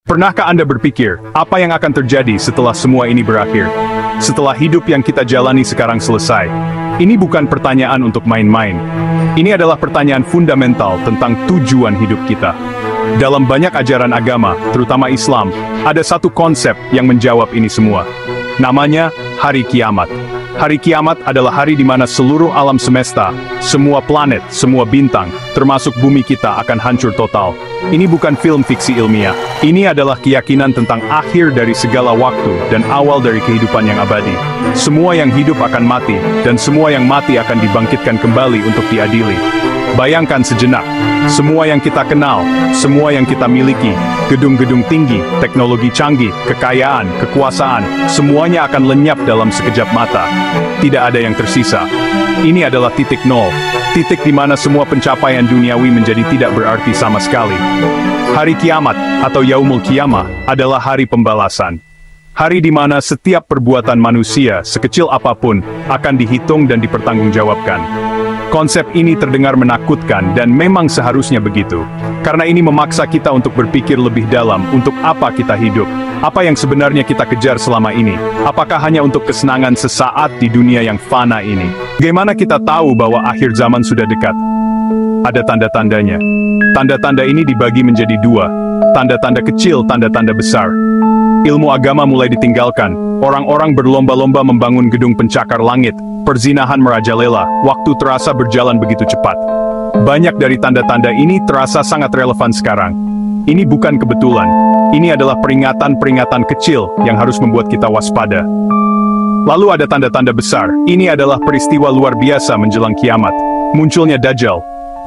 Pernahkah Anda berpikir, apa yang akan terjadi setelah semua ini berakhir? Setelah hidup yang kita jalani sekarang selesai? Ini bukan pertanyaan untuk main-main. Ini adalah pertanyaan fundamental tentang tujuan hidup kita. Dalam banyak ajaran agama, terutama Islam, ada satu konsep yang menjawab ini semua. Namanya, Hari Kiamat. Hari Kiamat adalah hari di mana seluruh alam semesta, semua planet, semua bintang, termasuk bumi kita akan hancur total. Ini bukan film fiksi ilmiah. Ini adalah keyakinan tentang akhir dari segala waktu dan awal dari kehidupan yang abadi. Semua yang hidup akan mati, dan semua yang mati akan dibangkitkan kembali untuk diadili. Bayangkan sejenak, semua yang kita kenal, semua yang kita miliki, gedung-gedung tinggi, teknologi canggih, kekayaan, kekuasaan, semuanya akan lenyap dalam sekejap mata. Tidak ada yang tersisa. Ini adalah titik nol, titik di mana semua pencapaian duniawi menjadi tidak berarti sama sekali. Hari Kiamat, atau Yaumul Qiyamah, adalah hari pembalasan. Hari di mana setiap perbuatan manusia, sekecil apapun, akan dihitung dan dipertanggungjawabkan. Konsep ini terdengar menakutkan dan memang seharusnya begitu. Karena ini memaksa kita untuk berpikir lebih dalam untuk apa kita hidup. Apa yang sebenarnya kita kejar selama ini? Apakah hanya untuk kesenangan sesaat di dunia yang fana ini? Bagaimana kita tahu bahwa akhir zaman sudah dekat? Ada tanda-tandanya. Tanda-tanda ini dibagi menjadi dua. Tanda-tanda kecil, tanda-tanda besar. Ilmu agama mulai ditinggalkan. Orang-orang berlomba-lomba membangun gedung pencakar langit. Perzinahan merajalela, waktu terasa berjalan begitu cepat. Banyak dari tanda-tanda ini terasa sangat relevan sekarang. Ini bukan kebetulan. Ini adalah peringatan-peringatan kecil yang harus membuat kita waspada. Lalu ada tanda-tanda besar. Ini adalah peristiwa luar biasa menjelang kiamat. Munculnya Dajjal.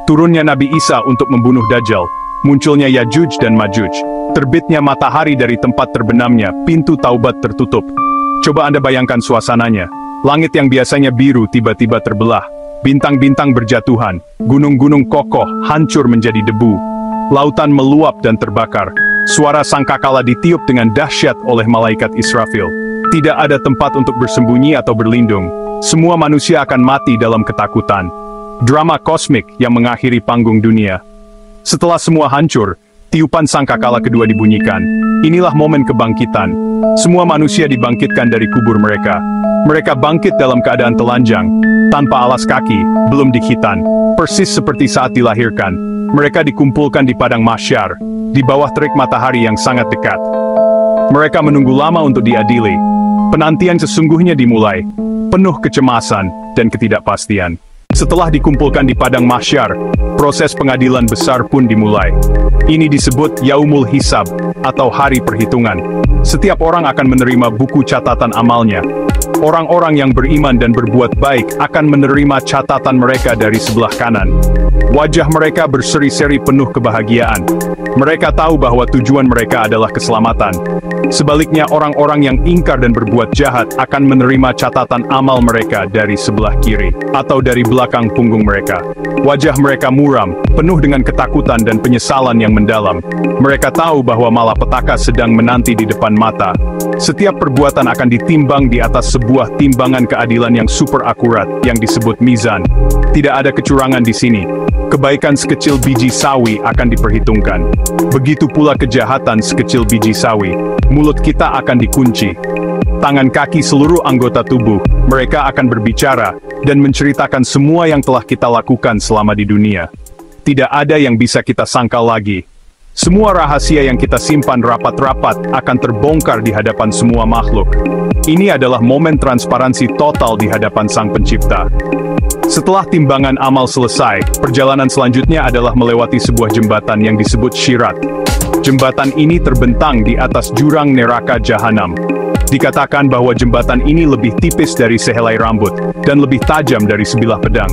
Turunnya Nabi Isa untuk membunuh Dajjal. Munculnya Yajuj dan Majuj. Terbitnya matahari dari tempat terbenamnya, pintu taubat tertutup. Coba Anda bayangkan suasananya. Langit yang biasanya biru tiba-tiba terbelah. Bintang-bintang berjatuhan. Gunung-gunung kokoh hancur menjadi debu. Lautan meluap dan terbakar. Suara sangkakala ditiup dengan dahsyat oleh malaikat Israfil. Tidak ada tempat untuk bersembunyi atau berlindung. Semua manusia akan mati dalam ketakutan. Drama kosmik yang mengakhiri panggung dunia. Setelah semua hancur, tiupan sangkakala kedua dibunyikan. Inilah momen kebangkitan. Semua manusia dibangkitkan dari kubur mereka. Mereka bangkit dalam keadaan telanjang, tanpa alas kaki, belum dikhitan, persis seperti saat dilahirkan. Mereka dikumpulkan di padang mahsyar, di bawah terik matahari yang sangat dekat. Mereka menunggu lama untuk diadili. Penantian sesungguhnya dimulai, penuh kecemasan dan ketidakpastian. Setelah dikumpulkan di padang mahsyar, proses pengadilan besar pun dimulai. Ini disebut Yaumul Hisab, atau hari perhitungan. Setiap orang akan menerima buku catatan amalnya. Orang-orang yang beriman dan berbuat baik akan menerima catatan mereka dari sebelah kanan. Wajah mereka berseri-seri penuh kebahagiaan. Mereka tahu bahwa tujuan mereka adalah keselamatan. Sebaliknya orang-orang yang ingkar dan berbuat jahat akan menerima catatan amal mereka dari sebelah kiri, atau dari belakang punggung mereka. Wajah mereka muram, penuh dengan ketakutan dan penyesalan yang mendalam. Mereka tahu bahwa malapetaka sedang menanti di depan mata. Setiap perbuatan akan ditimbang di atas sebuah timbangan keadilan yang super akurat, yang disebut mizan. Tidak ada kecurangan di sini. Kebaikan sekecil biji sawi akan diperhitungkan. Begitu pula kejahatan sekecil biji sawi. Mulut kita akan dikunci. Tangan kaki seluruh anggota tubuh, mereka akan berbicara, dan menceritakan semua yang telah kita lakukan selama di dunia. Tidak ada yang bisa kita sangkal lagi. Semua rahasia yang kita simpan rapat-rapat akan terbongkar di hadapan semua makhluk. Ini adalah momen transparansi total di hadapan Sang Pencipta. Setelah timbangan amal selesai, perjalanan selanjutnya adalah melewati sebuah jembatan yang disebut Syirat. Jembatan ini terbentang di atas jurang neraka jahanam. Dikatakan bahwa jembatan ini lebih tipis dari sehelai rambut, dan lebih tajam dari sebilah pedang.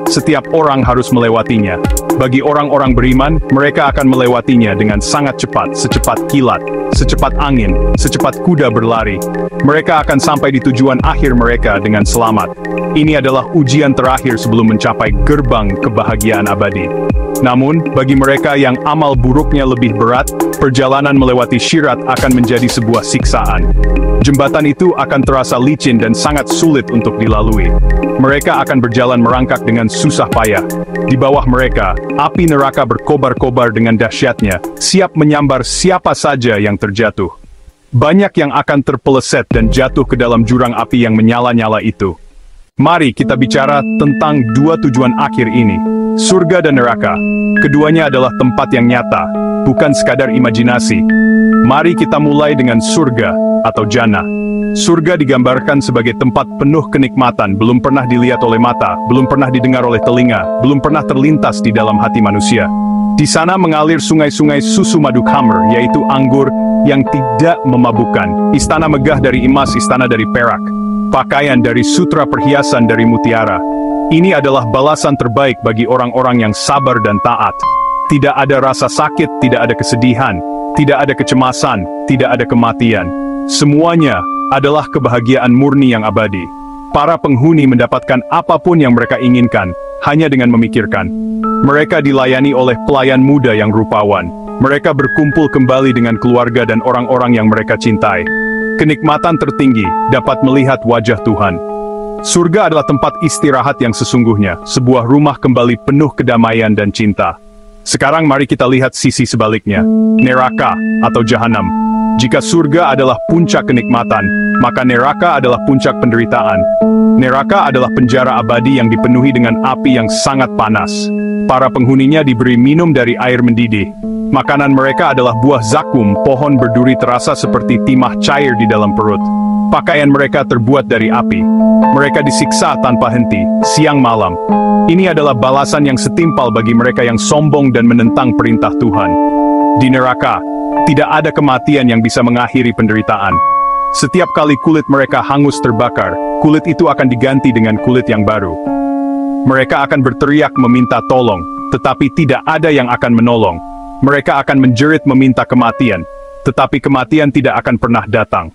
Setiap orang harus melewatinya. Bagi orang-orang beriman, mereka akan melewatinya dengan sangat cepat, secepat kilat, secepat angin, secepat kuda berlari. Mereka akan sampai di tujuan akhir mereka dengan selamat. Ini adalah ujian terakhir sebelum mencapai gerbang kebahagiaan abadi. Namun, bagi mereka yang amal buruknya lebih berat, perjalanan melewati Syirat akan menjadi sebuah siksaan. Jembatan itu akan terasa licin dan sangat sulit untuk dilalui. Mereka akan berjalan merangkak dengan susah payah. Di bawah mereka, api neraka berkobar-kobar dengan dahsyatnya, siap menyambar siapa saja yang terjatuh. Banyak yang akan terpeleset dan jatuh ke dalam jurang api yang menyala-nyala itu. Mari kita bicara tentang dua tujuan akhir ini. Surga dan neraka. Keduanya adalah tempat yang nyata, bukan sekadar imajinasi. Mari kita mulai dengan surga atau jannah. Surga digambarkan sebagai tempat penuh kenikmatan, belum pernah dilihat oleh mata, belum pernah didengar oleh telinga, belum pernah terlintas di dalam hati manusia. Di sana mengalir sungai-sungai susu madu khamr, yaitu anggur yang tidak memabukkan. Istana megah dari emas, istana dari perak. Pakaian dari sutra, perhiasan dari mutiara. Ini adalah balasan terbaik bagi orang-orang yang sabar dan taat. Tidak ada rasa sakit, tidak ada kesedihan, tidak ada kecemasan, tidak ada kematian. Semuanya adalah kebahagiaan murni yang abadi. Para penghuni mendapatkan apapun yang mereka inginkan, hanya dengan memikirkan. Mereka dilayani oleh pelayan muda yang rupawan. Mereka berkumpul kembali dengan keluarga dan orang-orang yang mereka cintai. Kenikmatan tertinggi dapat melihat wajah Tuhan. Surga adalah tempat istirahat yang sesungguhnya, sebuah rumah kembali penuh kedamaian dan cinta. Sekarang mari kita lihat sisi sebaliknya, neraka atau jahanam. Jika surga adalah puncak kenikmatan, maka neraka adalah puncak penderitaan. Neraka adalah penjara abadi yang dipenuhi dengan api yang sangat panas. Para penghuninya diberi minum dari air mendidih. Makanan mereka adalah buah zakum, pohon berduri terasa seperti timah cair di dalam perut. Pakaian mereka terbuat dari api. Mereka disiksa tanpa henti, siang malam. Ini adalah balasan yang setimpal bagi mereka yang sombong dan menentang perintah Tuhan. Di neraka, tidak ada kematian yang bisa mengakhiri penderitaan. Setiap kali kulit mereka hangus terbakar, kulit itu akan diganti dengan kulit yang baru. Mereka akan berteriak meminta tolong, tetapi tidak ada yang akan menolong. Mereka akan menjerit meminta kematian, tetapi kematian tidak akan pernah datang.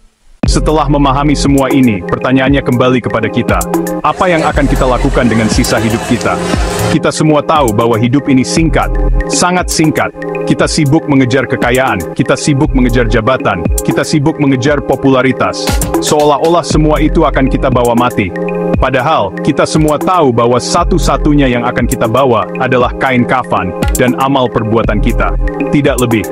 Setelah memahami semua ini, pertanyaannya kembali kepada kita. Apa yang akan kita lakukan dengan sisa hidup kita? Kita semua tahu bahwa hidup ini singkat, sangat singkat. Kita sibuk mengejar kekayaan, kita sibuk mengejar jabatan, kita sibuk mengejar popularitas. Seolah-olah semua itu akan kita bawa mati. Padahal, kita semua tahu bahwa satu-satunya yang akan kita bawa adalah kain kafan dan amal perbuatan kita. Tidak lebih.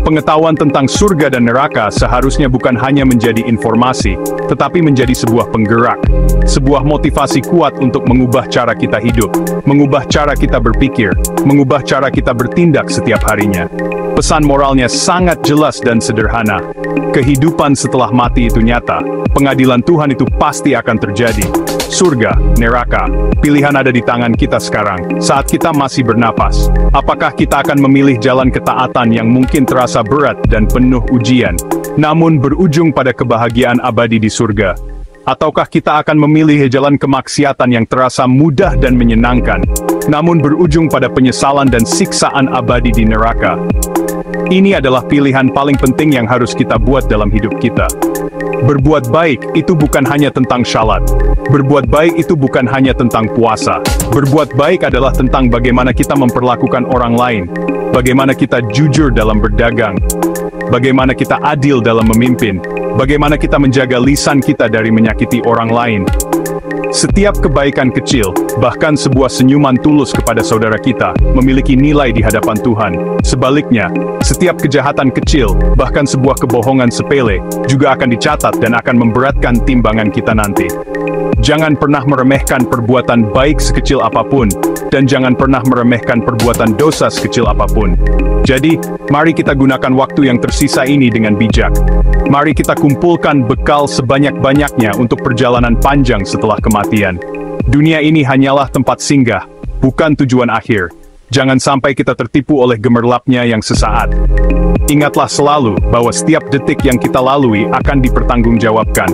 Pengetahuan tentang surga dan neraka seharusnya bukan hanya menjadi informasi, tetapi menjadi sebuah penggerak, sebuah motivasi kuat untuk mengubah cara kita hidup, mengubah cara kita berpikir, mengubah cara kita bertindak setiap harinya. Pesan moralnya sangat jelas dan sederhana. Kehidupan setelah mati itu nyata, pengadilan Tuhan itu pasti akan terjadi. Surga, neraka, pilihan ada di tangan kita sekarang, saat kita masih bernapas. Apakah kita akan memilih jalan ketaatan yang mungkin terasa berat dan penuh ujian, namun berujung pada kebahagiaan abadi di surga? Ataukah kita akan memilih jalan kemaksiatan yang terasa mudah dan menyenangkan, namun berujung pada penyesalan dan siksaan abadi di neraka? Ini adalah pilihan paling penting yang harus kita buat dalam hidup kita. Berbuat baik itu bukan hanya tentang syalat. Berbuat baik itu bukan hanya tentang puasa. Berbuat baik adalah tentang bagaimana kita memperlakukan orang lain, bagaimana kita jujur dalam berdagang, bagaimana kita adil dalam memimpin, bagaimana kita menjaga lisan kita dari menyakiti orang lain. Setiap kebaikan kecil, bahkan sebuah senyuman tulus kepada saudara kita, memiliki nilai di hadapan Tuhan. Sebaliknya, setiap kejahatan kecil, bahkan sebuah kebohongan sepele, juga akan dicatat dan akan memberatkan timbangan kita nanti. Jangan pernah meremehkan perbuatan baik sekecil apapun, dan jangan pernah meremehkan perbuatan dosa sekecil apapun. Jadi, mari kita gunakan waktu yang tersisa ini dengan bijak. Mari kita kumpulkan bekal sebanyak-banyaknya untuk perjalanan panjang setelah kematian. Dunia ini hanyalah tempat singgah, bukan tujuan akhir. Jangan sampai kita tertipu oleh gemerlapnya yang sesaat. Ingatlah selalu bahwa setiap detik yang kita lalui akan dipertanggungjawabkan.